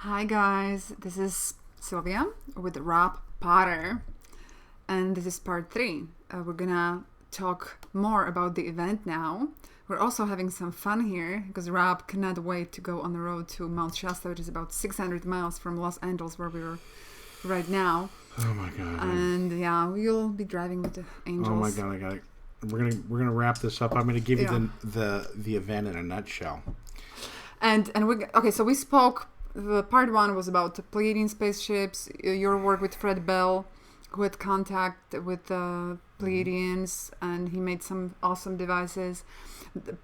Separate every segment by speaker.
Speaker 1: Hi guys, this is Silvia with Rob Potter, and this is part 3. We're gonna talk more about the event now. We're also having some fun here because Rob cannot wait to go on the road to Mount Shasta, which is about 600 miles from Los Angeles, where we are right now.
Speaker 2: Oh my god!
Speaker 1: And yeah, we'll be driving with the Angels.
Speaker 2: Oh my god! I got it. We're gonna wrap this up. I'm gonna give you the event in a nutshell.
Speaker 1: And okay. So we spoke. The part 1 was about the Pleiadian spaceships, your work with Fred Bell, who had contact with the Pleiadians, and he made some awesome devices.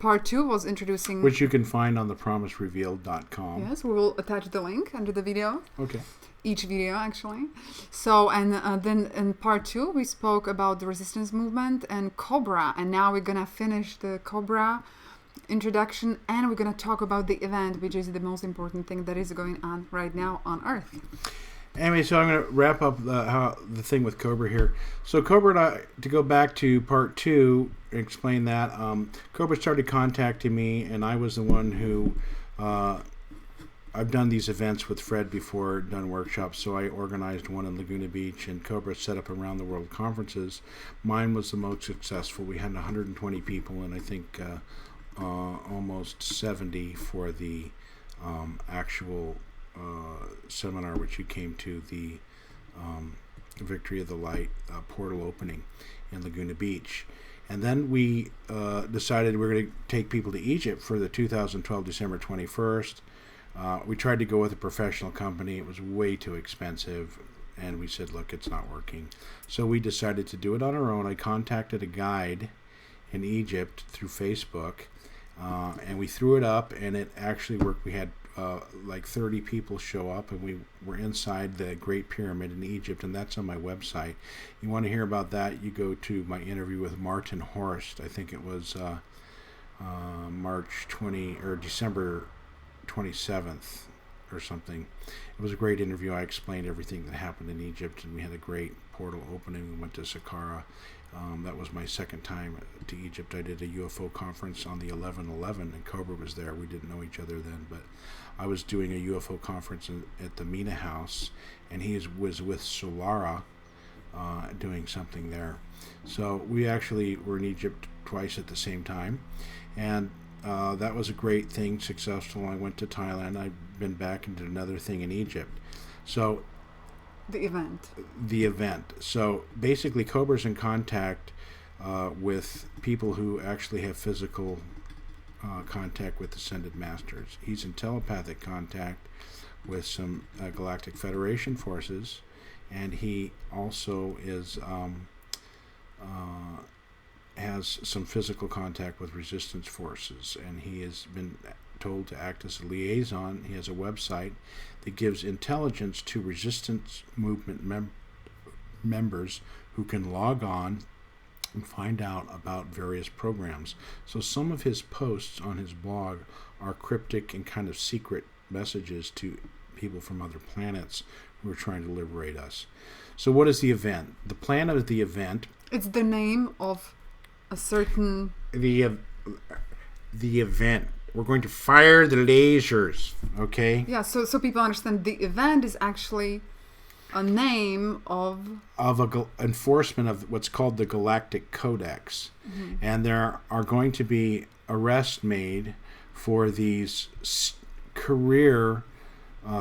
Speaker 1: Part 2 was introducing...
Speaker 2: Which you can find on thepromiserevealed.com.
Speaker 1: Yes, we will attach the link under the video.
Speaker 2: Okay.
Speaker 1: Each video, actually. So, and then in part 2, we spoke about the resistance movement and Cobra, and now we're going to finish the Cobra introduction, and we're going to talk about the event, which is the most important thing that is going on right now on Earth.
Speaker 2: Anyway, so I'm going to wrap up the thing with Cobra here. So Cobra and I, to go back to part 2, explain that, Cobra started contacting me, and I was the one who, I've done these events with Fred before, done workshops, so I organized one in Laguna Beach, and Cobra set up around the world conferences. Mine was the most successful. We had 120 people, and I think almost 70 for the actual seminar, which you came to, the Victory of the Light portal opening in Laguna Beach. And then we decided we were going to take people to Egypt for the 2012 December 21st. We tried to go with a professional company. It was way too expensive, and we said, look, it's not working. So we decided to do it on our own. I contacted a guide in Egypt through Facebook, and we threw it up, and it actually worked. We had like 30 people show up, and we were inside the Great Pyramid in Egypt, and that's on my website. You want to hear about that, you go to my interview with Martin Horst. I think it was March 20 or December 27th or something. It was a great interview. I explained everything that happened in Egypt, and we had a great portal opening. We went to Saqqara. That was my second time to Egypt. I did a UFO conference on the 11/11, and Cobra was there. We didn't know each other then, but I was doing a UFO conference at the Mina House, and he was with Solara doing something there. So we actually were in Egypt twice at the same time, and that was a great thing, successful. I went to Thailand. I've been back and did another thing in Egypt. So
Speaker 1: The event. So basically, Cobra's in contact with people who actually have physical contact with ascended masters. He's in telepathic contact with some Galactic Federation forces, and he also is has some physical contact with resistance forces, and he has been told to act as a liaison. He has a website that gives intelligence to resistance movement members who can log on and find out about various programs. So some of his posts on his blog are cryptic and kind of secret messages to people from other planets who are trying to liberate us. So what is the event? The plan of the event... It's the name of a certain...
Speaker 2: The event. We're going to fire the lasers, okay?
Speaker 1: Yeah, so people understand the event is actually a name of
Speaker 2: enforcement of what's called the Galactic Codex. Mm-hmm. And there are going to be arrests made for these career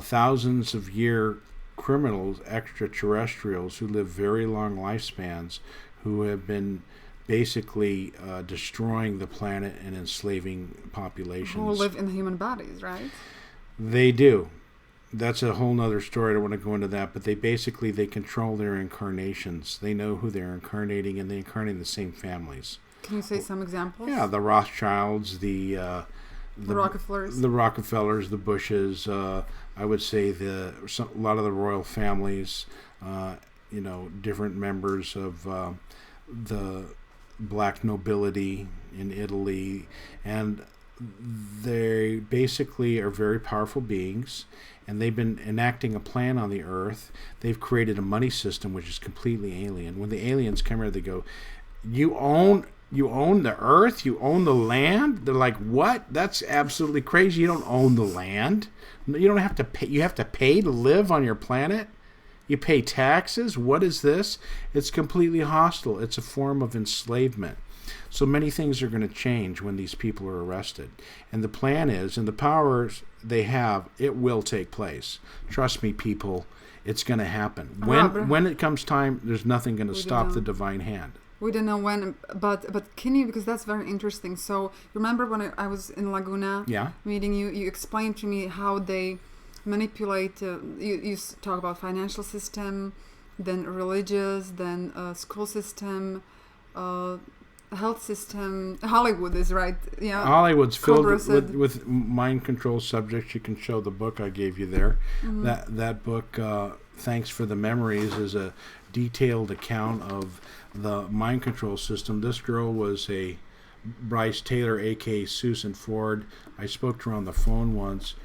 Speaker 2: thousands of year criminals, extraterrestrials who live very long lifespans, who have been basically destroying the planet and enslaving populations.
Speaker 1: Who live in human bodies, right?
Speaker 2: They do. That's a whole nother story. I don't want to go into that, but they control their incarnations. They know who they're incarnating, and they incarnate in the same families.
Speaker 1: Can you say some examples?
Speaker 2: Yeah, the Rothschilds, the
Speaker 1: Rockefellers,
Speaker 2: the Bushes. I would say a lot of the royal families. Different members of the black nobility in Italy, and they basically are very powerful beings, and they've been enacting a plan on the earth. They've created a money system which is completely alien. When the aliens come here, they go, you own
Speaker 1: You own the earth? You own the land? They're like, what? That's absolutely crazy. You don't own the land. You don't have to pay. You have to pay to live on your planet? You pay taxes? What is this? It's completely hostile. It's a form of enslavement. So many things are going to change when these people are arrested. And the plan is, and the powers they have, it will take place. Trust me, people, it's going to happen. When it comes time, there's nothing going to stop the divine hand.
Speaker 3: We don't know when, but can you, because that's very interesting. So remember when I was in Laguna meeting you, you explained to me how they manipulate, you talk about financial system, then religious, then school system, health system. Hollywood is right. Yeah.
Speaker 1: Hollywood's filled with mind control subjects. You can show the book I gave you there. Mm-hmm. That book, Thanks for the Memories, is a detailed account of the mind control system. This girl was a Bryce Taylor, a.k.a. Susan Ford. I spoke to her on the phone once.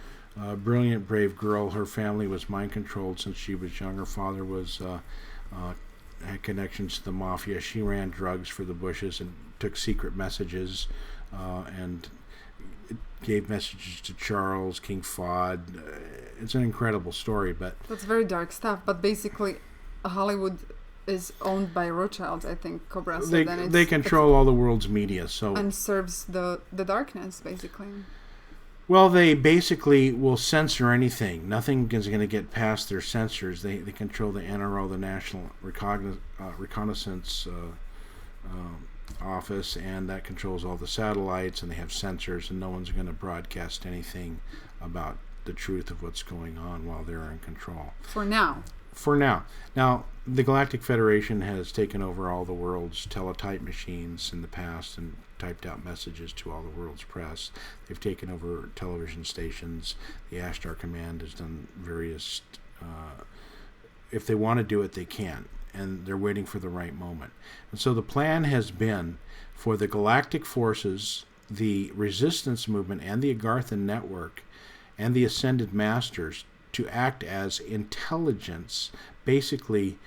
Speaker 1: A brilliant, brave girl. Her family was mind controlled since she was young. Her father was had connections to the mafia. She ran drugs for the Bushes and took secret messages and gave messages to Charles, King Fahd. It's an incredible story, but
Speaker 3: that's very dark stuff. But basically, Hollywood is owned by Rothschilds, I think. Cobra. So
Speaker 1: they control all the world's media, so
Speaker 3: and serves the darkness, basically.
Speaker 1: Well, they basically will censor anything. Nothing is going to get past their censors. They control the NRO, the National Reconnaissance Office, and that controls all the satellites, and they have censors, and no one's going to broadcast anything about the truth of what's going on while they're in control.
Speaker 3: For now.
Speaker 1: Now, the Galactic Federation has taken over all the world's teletype machines in the past and typed out messages to all the world's press. They've taken over television stations. The Ashtar Command has done various... if they want to do it, they can. And they're waiting for the right moment. And so the plan has been for the galactic forces, the resistance movement, and the Agarthan network, and the Ascended Masters to act as intelligence, basically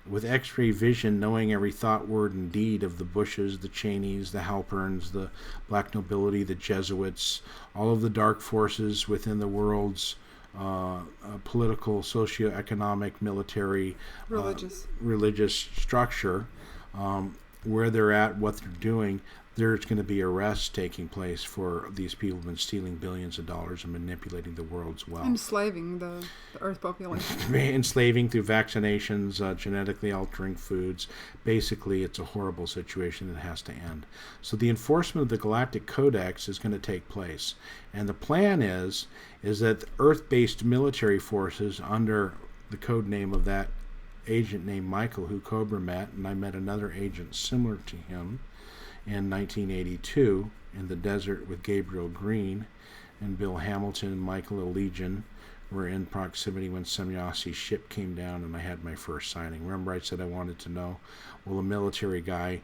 Speaker 1: with X-ray vision, knowing every thought, word, and deed of the Bushes, the Cheneys, the Halperns, the Black Nobility, the Jesuits, all of the dark forces within the world's political, socioeconomic, military, religious structure, where they're at, what they're doing. There's going to be arrests taking place for these people who've been stealing billions of dollars and manipulating the world's wealth.
Speaker 3: Enslaving the Earth population.
Speaker 1: Enslaving through vaccinations, genetically altering foods. Basically, it's a horrible situation that has to end. So the enforcement of the Galactic Codex is going to take place. And the plan is that Earth-based military forces under the code name of that agent named Michael, who Cobra met, and I met another agent similar to him, in 1982 in the desert with Gabriel Green, and Bill Hamilton and Michael Allegian were in proximity when Semyasi's ship came down, and I had my first signing. Remember I said I wanted to know? Well, a military guy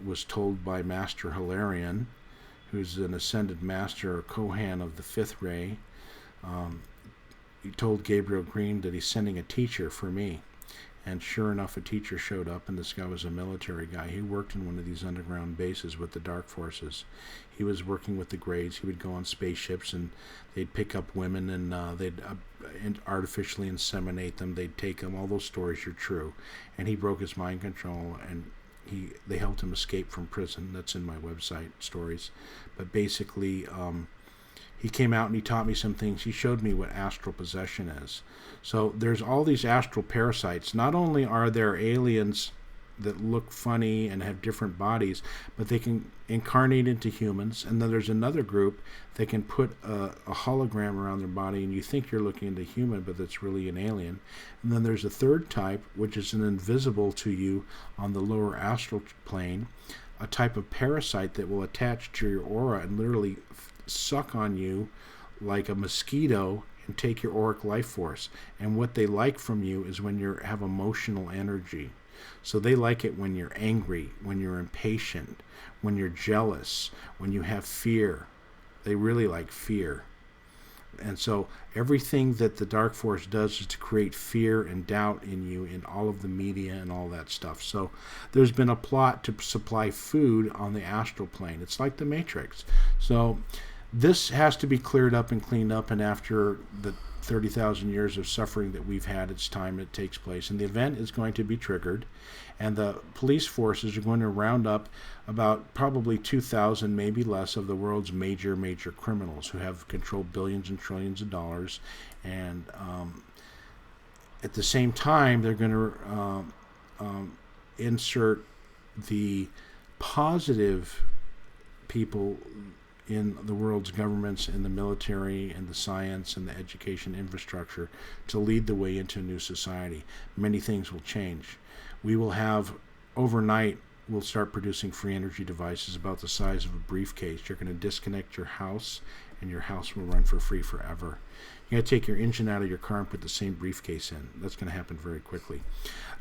Speaker 1: was told by Master Hilarion, who's an Ascended Master or Kohan of the Fifth Ray, he told Gabriel Green that he's sending a teacher for me. And sure enough, a teacher showed up, and this guy was a military guy. He worked in one of these underground bases with the Dark Forces. He was working with the Greys. He would go on spaceships, and they'd pick up women, and they'd artificially inseminate them. They'd take them. All those stories are true. And he broke his mind control, and they helped him escape from prison. That's in my website, stories. But basically... he came out and he taught me some things. He showed me what astral possession is. So there's all these astral parasites. Not only are there aliens that look funny and have different bodies, but they can incarnate into humans. And then there's another group that can put a hologram around their body, and you think you're looking at a human, but it's really an alien. And then there's a third type, which is an invisible to you on the lower astral plane, a type of parasite that will attach to your aura and literally suck on you like a mosquito and take your auric life force. And what they like from you is when you have emotional energy. So they like it when you're angry, when you're impatient, when you're jealous, when you have fear. They really like fear. And so everything that the dark force does is to create fear and doubt in you in all of the media and all that stuff. So there's been a plot to supply food on the astral plane. It's like the Matrix. So this has to be cleared up and cleaned up, and after the 30,000 years of suffering that we've had, it's time it takes place. And the event is going to be triggered, and the police forces are going to round up about probably 2,000, maybe less, of the world's major criminals who have controlled billions and trillions of dollars. And at the same time, they're going to insert the positive people in the world's governments, in the military, and the science, and the education infrastructure to lead the way into a new society. Many things will change. We will have, overnight, we'll start producing free energy devices about the size of a briefcase. You're going to disconnect your house, and your house will run for free forever. You're going to take your engine out of your car and put the same briefcase in. That's going to happen very quickly.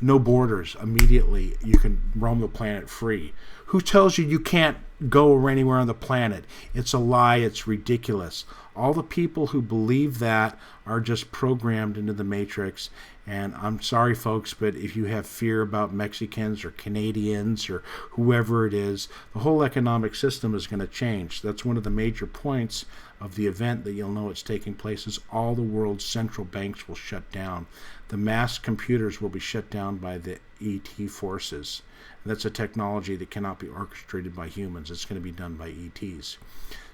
Speaker 1: No borders. Immediately, you can roam the planet free. Who tells you can't go anywhere on the planet? It's a lie. It's ridiculous. All the people who believe that are just programmed into the Matrix. And I'm sorry, folks, but if you have fear about Mexicans or Canadians or whoever it is, the whole economic system is going to change. That's one of the major points of the event that you'll know it's taking place is all the world's central banks will shut down. The mass computers will be shut down by the ET forces. And that's a technology that cannot be orchestrated by humans. It's going to be done by ETs.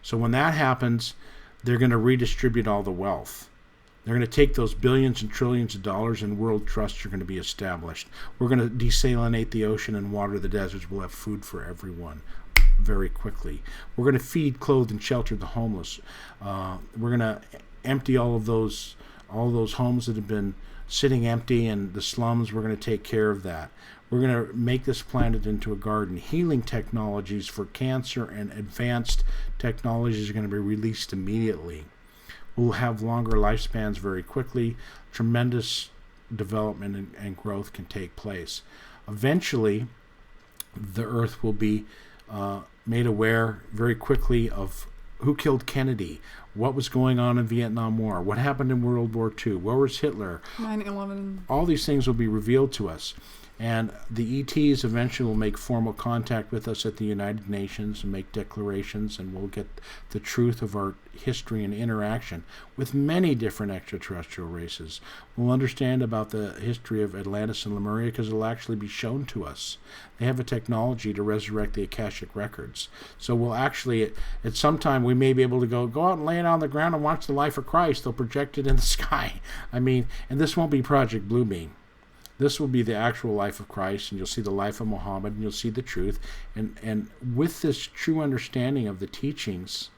Speaker 1: So when that happens, they're going to redistribute all the wealth. They're going to take those billions and trillions of dollars, and world trusts are going to be established. We're going to desalinate the ocean and water the deserts. We'll have food for everyone very quickly. We're going to feed, clothe, and shelter the homeless. We're going to empty all those homes that have been sitting empty, and the slums. We're going to take care of that. We're going to make this planet into a garden. Healing technologies for cancer and advanced technologies are going to be released immediately. We'll have longer lifespans very quickly. Tremendous development and growth can take place. Eventually, the Earth will be made aware very quickly of who killed Kennedy, what was going on in Vietnam War, what happened in World War II, where was Hitler.
Speaker 3: 9/11.
Speaker 1: All these things will be revealed to us. And the ETs eventually will make formal contact with us at the United Nations and make declarations, and we'll get the truth of our history and interaction with many different extraterrestrial races. We'll understand about the history of Atlantis and Lemuria because it'll actually be shown to us. They have a technology to resurrect the Akashic records. So we'll actually, at some time, we may be able to go out and lay it on the ground and watch the life of Christ. They'll project it in the sky. And this won't be Project Bluebeam. This will be the actual life of Christ, and you'll see the life of Muhammad, and you'll see the truth. And with this true understanding of the teachings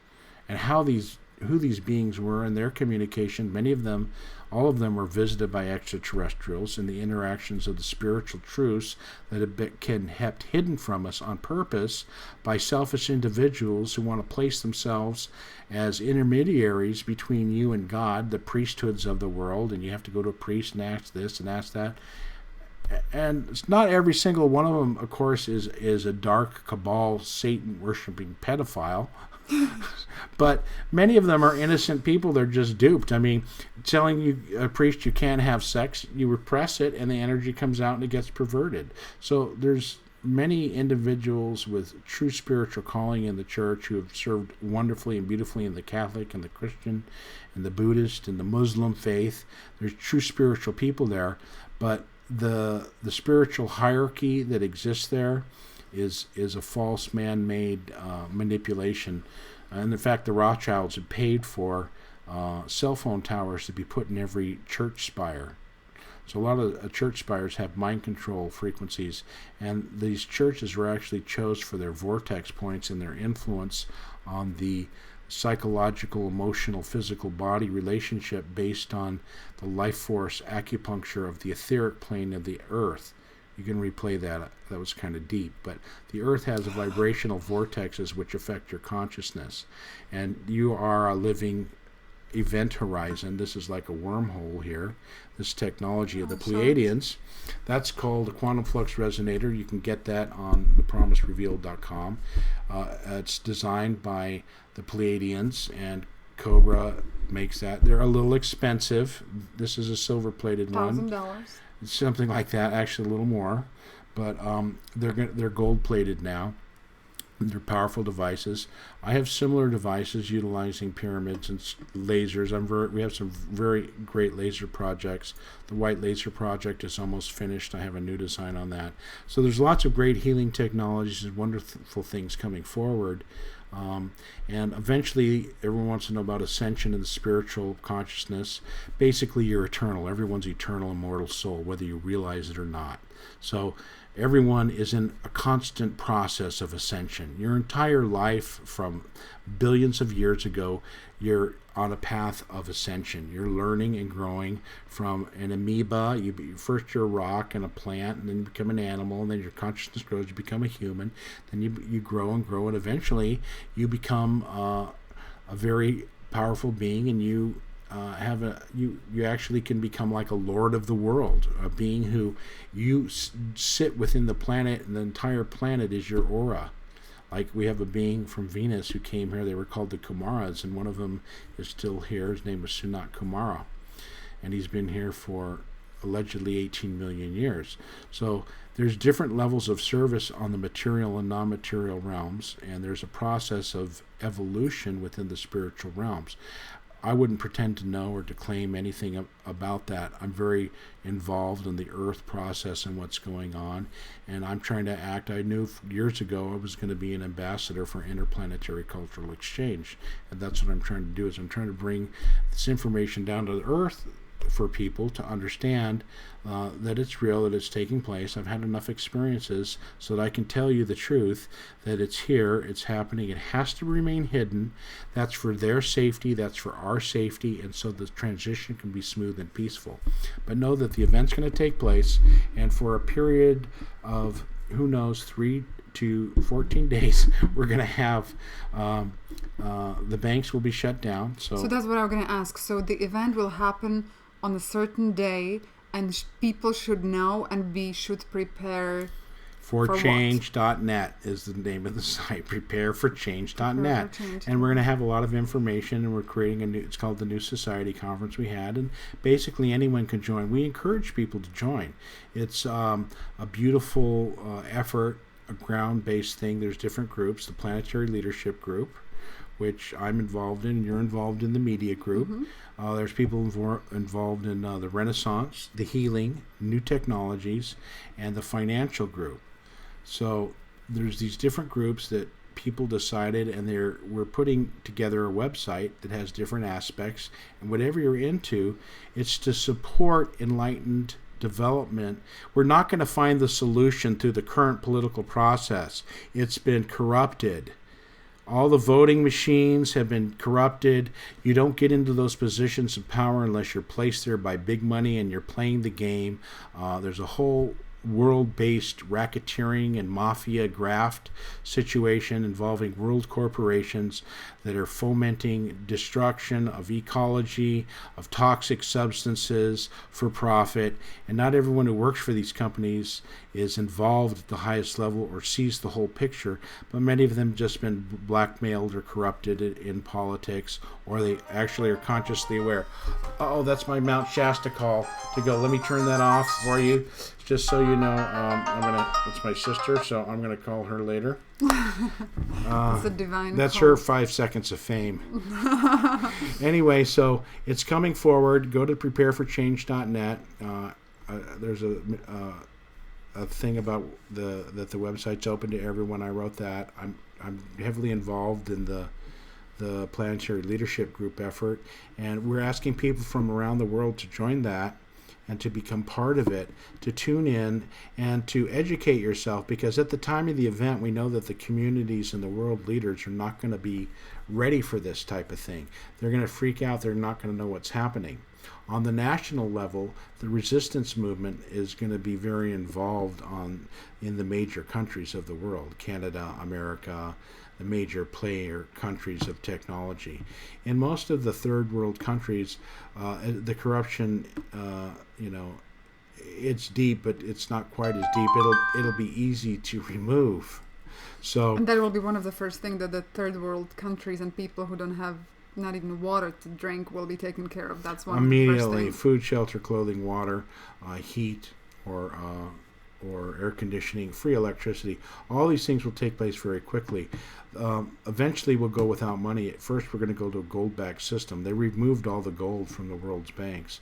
Speaker 1: and who these beings were and their communication, many of them, all of them were visited by extraterrestrials, and the interactions of the spiritual truths that have been kept hidden from us on purpose by selfish individuals who want to place themselves as intermediaries between you and God, the priesthoods of the world, and you have to go to a priest and ask this and ask that. And it's not every single one of them, of course, is a dark cabal, Satan-worshipping pedophile. But many of them are innocent people. They're just duped. Telling you, a priest, you can't have sex, you repress it, and the energy comes out and it gets perverted. So there's many individuals with true spiritual calling in the church who have served wonderfully and beautifully in the Catholic and the Christian and the Buddhist and the Muslim faith. There's true spiritual people there, but the spiritual hierarchy that exists there is a false man-made manipulation. And in fact, the Rothschilds had paid for cell phone towers to be put in every church spire. So a lot of church spires have mind control frequencies, and these churches were actually chose for their vortex points and their influence on the psychological, emotional, physical body relationship based on the life force acupuncture of the etheric plane of the earth. You can replay that. That was kind of deep. But the earth has vibrational vortexes which affect your consciousness. And you are a living event horizon. This is like a wormhole here. This technology of the Pleiadians. That's called a quantum flux resonator. You can get that on thepromiserevealed.com. It's designed by the Pleiadians, and Cobra makes that. They're a little expensive. This is a silver-plated one.
Speaker 3: $1,000.
Speaker 1: Something like that, actually a little more. But they're gold-plated now. They're powerful devices. I have similar devices utilizing pyramids and lasers. We have some very great laser projects. The white laser project is almost finished. I have a new design on that. So there's lots of great healing technologies and wonderful things coming forward. And eventually, everyone wants to know about ascension and the spiritual consciousness. Basically, you're eternal. Everyone's eternal, immortal soul, whether you realize it or not. So everyone is in a constant process of ascension. Your entire life, from billions of years ago, you're on a path of ascension. You're learning and growing from an amoeba. First you're a rock and a plant, and then you become an animal, and then your consciousness grows, you become a human, then you grow and grow, and eventually you become a very powerful being, and you actually can become like a lord of the world, a being who you sit within the planet, and the entire planet is your aura. Like we have a being from Venus who came here. They were called the Kumaras, and one of them is still here. His name was Sunat Kumara, and he's been here for allegedly 18 million years. So there's different levels of service on the material and non-material realms, and there's a process of evolution within the spiritual realms. I wouldn't pretend to know or to claim anything about that. I'm very involved in the earth process and what's going on, and I'm trying to act. I knew years ago I was going to be an ambassador for interplanetary cultural exchange, and that's what I'm trying to do. Is I'm trying to bring this information down to the earth for people to understand that it's real, that it's taking place. I've had enough experiences so that I can tell you the truth, that it's here, it's happening. It has to remain hidden. That's for their safety, that's for our safety, and so the transition can be smooth and peaceful. But know that the event's going to take place, and for a period of, who knows, 3 to 14 days, we're going to have the banks will be shut down. So
Speaker 3: that's what I'm going to ask. So the event will happen on a certain day, and people should know and should prepare
Speaker 1: for change.net is the name of the site. Prepareforchange.net. And we're going to have a lot of information, and we're creating it's called the New Society Conference we had, and basically anyone can join. We encourage people to join. It's a beautiful effort, a ground-based thing. There's different groups. The Planetary Leadership Group, which I'm involved in, and you're involved in the media group.
Speaker 3: Mm-hmm.
Speaker 1: There's people involved in the Renaissance, the healing, new technologies, and the financial group. So there's these different groups that people decided, and we're putting together a website that has different aspects. And whatever you're into, it's to support enlightened development. We're not going to find the solution through the current political process. It's been corrupted. All the voting machines have been corrupted. You don't get into those positions of power unless you're placed there by big money and you're playing the game. There's a whole world-based racketeering and mafia graft situation involving world corporations that are fomenting destruction of ecology, of toxic substances for profit. And not everyone who works for these companies is involved at the highest level or sees the whole picture, but many of them have just been blackmailed or corrupted in politics, or they actually are consciously aware. Oh, that's my Mount Shasta call to go. Let me turn that off for you. Just so you know, it's my sister, so I'm gonna call her later.
Speaker 3: It's a divine
Speaker 1: That's
Speaker 3: call.
Speaker 1: her 5 seconds of fame. Anyway, so it's coming forward. Go to prepareforchange.net. There's a thing about that the website's open to everyone. I wrote that. I'm heavily involved in the Planetary Leadership Group effort, and we're asking people from around the world to join that and to become part of it, to tune in and to educate yourself, because at the time of the event, we know that the communities and the world leaders are not going to be ready for this type of thing. They're going to freak out. They're not going to know what's happening. On the national level, the resistance movement is going to be very involved in the major countries of the world, Canada, America, the major player countries of technology. In most of the third world countries, the corruption, it's deep, but it's not quite as deep. It'll be easy to remove. So,
Speaker 3: and that will be one of the first things that the third world countries and people who don't have not even water to drink will be taken care of. That's one
Speaker 2: immediately. Food, shelter, clothing, water, heat, or air conditioning, free electricity. All these things will take place very quickly. Eventually, we'll go without money. At first, we're going to go to a gold-backed system. They removed all the gold from the world's banks.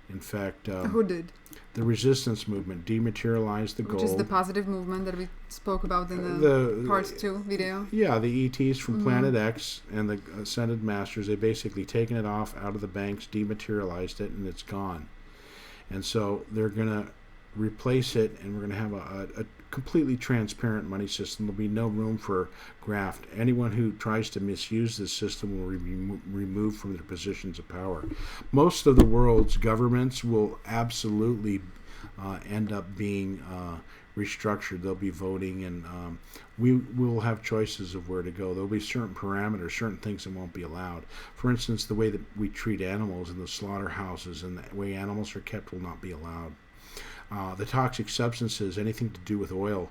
Speaker 2: In fact,
Speaker 3: who did?
Speaker 2: The resistance movement dematerialized the gold.
Speaker 3: Which is the positive movement that we spoke about in the Part 2 video.
Speaker 2: Yeah, the ETs from Planet X and the Ascended Masters, they basically taken it off out of the banks, dematerialized it, and it's gone. And so they're going to replace it, and we're going to have a completely transparent money system. There'll be no room for graft. Anyone who tries to misuse this system will be removed from their positions of power. Most of the world's governments will absolutely end up being restructured. They'll be voting, and we will have choices of where to go. There'll be certain parameters, certain things that won't be allowed. For instance, the way that we treat animals in the slaughterhouses and the way animals are kept will not be allowed. The toxic substances, anything to do with oil,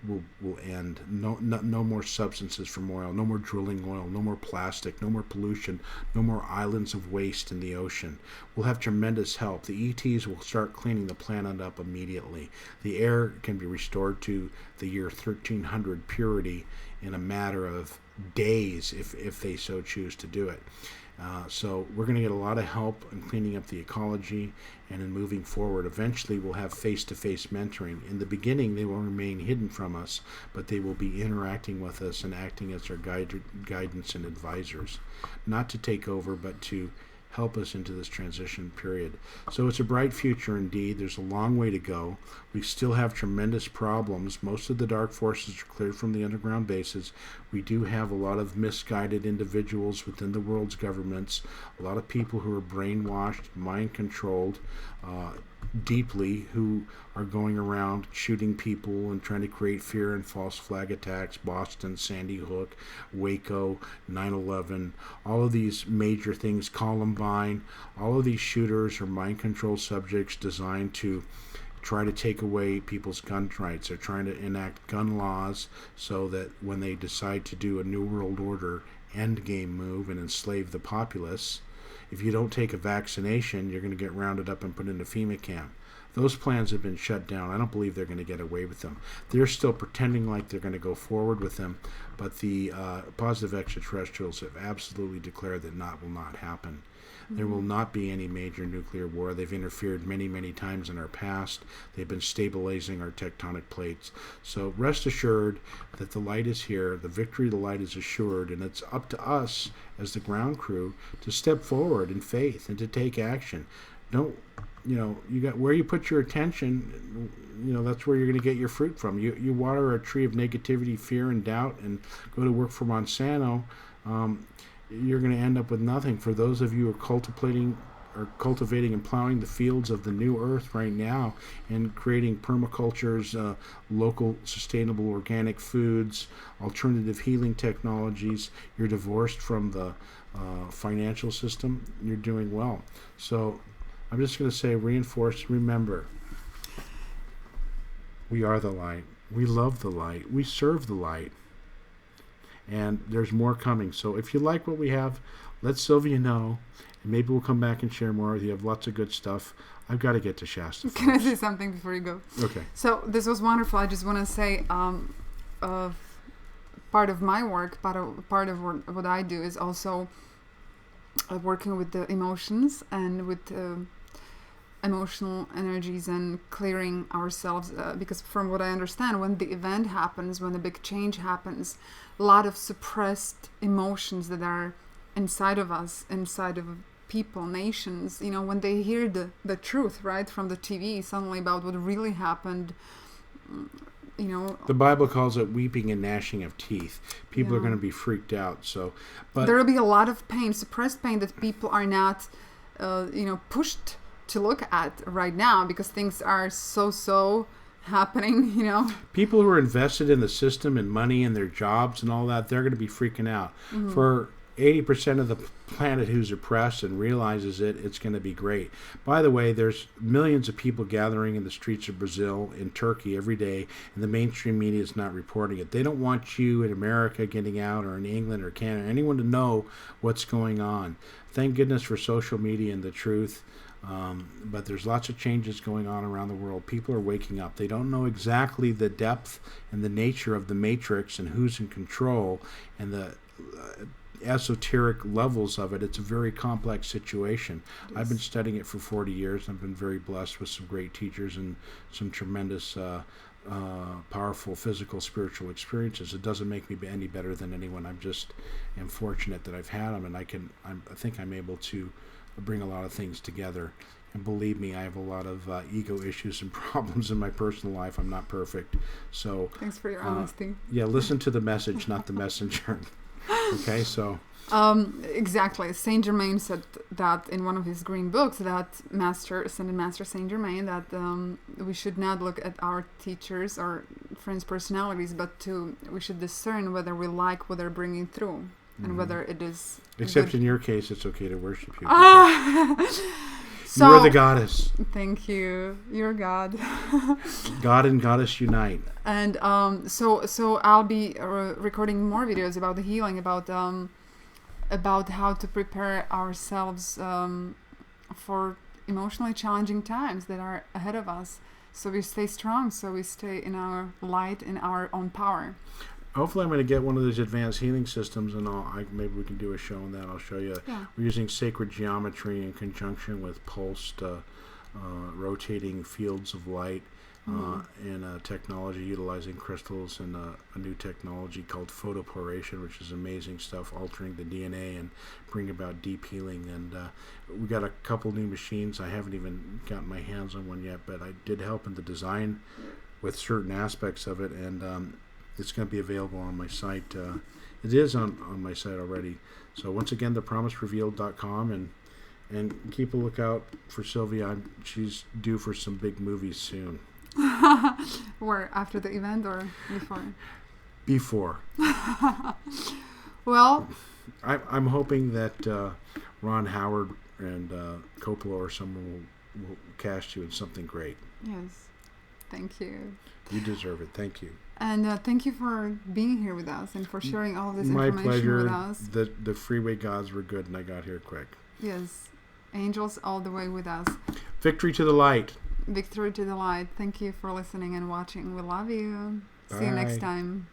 Speaker 2: will end. No more substances from oil. No more drilling oil. No more plastic. No more pollution. No more islands of waste in the ocean. We'll have tremendous help. The ETs will start cleaning the planet up immediately. The air can be restored to the year 1300 purity in a matter of days if they so choose to do it. So we're going to get a lot of help in cleaning up the ecology and in moving forward. Eventually, we'll have face-to-face mentoring. In the beginning, they will remain hidden from us, but they will be interacting with us and acting as our guidance and advisors. Not to take over, but to help us into this transition period. So it's a bright future indeed. There's a long way to go. We still have tremendous problems. Most of the dark forces are cleared from the underground bases. We do have a lot of misguided individuals within the world's governments, a lot of people who are brainwashed, mind-controlled, deeply, who are going around shooting people and trying to create fear and false flag attacks. Boston, Sandy Hook, Waco, 9/11, all of these major things, Columbine, all of these shooters are mind control subjects designed to try to take away people's gun rights. They're trying to enact gun laws so that when they decide to do a New World Order endgame move and enslave the populace, if you don't take a vaccination, you're going to get rounded up and put into FEMA camp. Those plans have been shut down. I don't believe they're going to get away with them. They're still pretending like they're going to go forward with them, but the positive extraterrestrials have absolutely declared that will not happen. There will not be any major nuclear war. They've interfered many, many times in our past. They've been stabilizing our tectonic plates. So rest assured that the light is here. The victory of the light is assured, and it's up to us as the ground crew to step forward in faith and to take action. Don't, you got where you put your attention, that's where you're going to get your fruit from. You water a tree of negativity, fear, and doubt and go to work for Monsanto, you're going to end up with nothing. For those of you who are cultivating and plowing the fields of the new earth right now and creating permacultures, local sustainable organic foods, alternative healing technologies, you're divorced from the financial system, you're doing well. So I'm just going to say, reinforce, remember, we are the light. We love the light. We serve the light. And there's more coming. So if you like what we have, let Silvia know. And maybe we'll come back and share more. You have lots of good stuff. I've got to get to Shasta.
Speaker 3: Can I say something before you go?
Speaker 2: Okay.
Speaker 3: So this was wonderful. I just want to say part of my work, part of what I do is also working with the emotions and with emotional energies and clearing ourselves, because from what I understand, when the event happens, when the big change happens, a lot of suppressed emotions that are inside of us, inside of people, nations, when they hear the truth, right, from the TV suddenly about what really happened,
Speaker 2: the Bible calls it weeping and gnashing of teeth. People are going to be freaked out. But
Speaker 3: there will be a lot of pain, suppressed pain, that people are not pushed to look at right now because things are so happening,
Speaker 2: People who are invested in the system and money and their jobs and all that, they're going to be freaking out. For
Speaker 1: 80% of the planet who's oppressed and realizes it's going to be great. By the way, there's millions of people gathering in the streets of Brazil, in Turkey every day, and the mainstream media is not reporting it. They don't want you in America getting out, or in England or Canada, anyone to know what's going on. Thank goodness for social media and the truth. But there's lots of changes going on around the world. People are waking up. They don't know exactly the depth and the nature of the matrix and who's in control and the esoteric levels of it. It's a very complex situation. Yes. I've been studying it for 40 years. I've been very blessed with some great teachers and some tremendous powerful physical, spiritual experiences. It doesn't make me any better than anyone. I'm just am fortunate that I've had them, and I think I'm able to bring a lot of things together. And believe me, I have a lot of ego issues and problems in my personal life. I'm not perfect. So
Speaker 3: thanks for your honesty.
Speaker 1: Yeah, listen to the message, not the messenger. Okay, so
Speaker 3: exactly. Saint Germain said that in one of his green books, that Ascended Master Saint Germain, that we should not look at our teachers or friends' personalities, but we should discern whether we like what they're bringing through, and whether it is.
Speaker 1: Except in your case, it's okay to worship you.
Speaker 3: So,
Speaker 1: you're the goddess.
Speaker 3: Thank you. You're God.
Speaker 1: God and goddess unite.
Speaker 3: And so I'll be recording more videos about the healing, about how to prepare ourselves for emotionally challenging times that are ahead of us. So we stay strong. So we stay in our light, in our own power.
Speaker 1: Hopefully, I'm going to get one of those advanced healing systems, and maybe we can do a show on that. I'll show you.
Speaker 3: Yeah.
Speaker 1: We're using sacred geometry in conjunction with pulsed, rotating fields of light, and technology utilizing crystals and a new technology called photoporation, which is amazing stuff, altering the DNA and bring about deep healing. And we got a couple new machines. I haven't even gotten my hands on one yet, but I did help in the design with certain aspects of it, and it's going to be available on my site. It is on my site already. So once again, thepromiserevealed.com, and keep a lookout for Silvia. She's due for some big movies soon.
Speaker 3: Where, after the event or before?
Speaker 1: Before.
Speaker 3: Well,
Speaker 1: I'm hoping that Ron Howard and Coppola or someone will cast you in something great.
Speaker 3: Yes. Thank you.
Speaker 1: You deserve it. Thank you.
Speaker 3: And thank you for being here with us and for sharing all of this information with us.
Speaker 1: My pleasure. The freeway gods were good, and I got here quick.
Speaker 3: Yes. Angels all the way with us.
Speaker 1: Victory to the light.
Speaker 3: Victory to the light. Thank you for listening and watching. We love you.
Speaker 1: Bye.
Speaker 3: See you next time.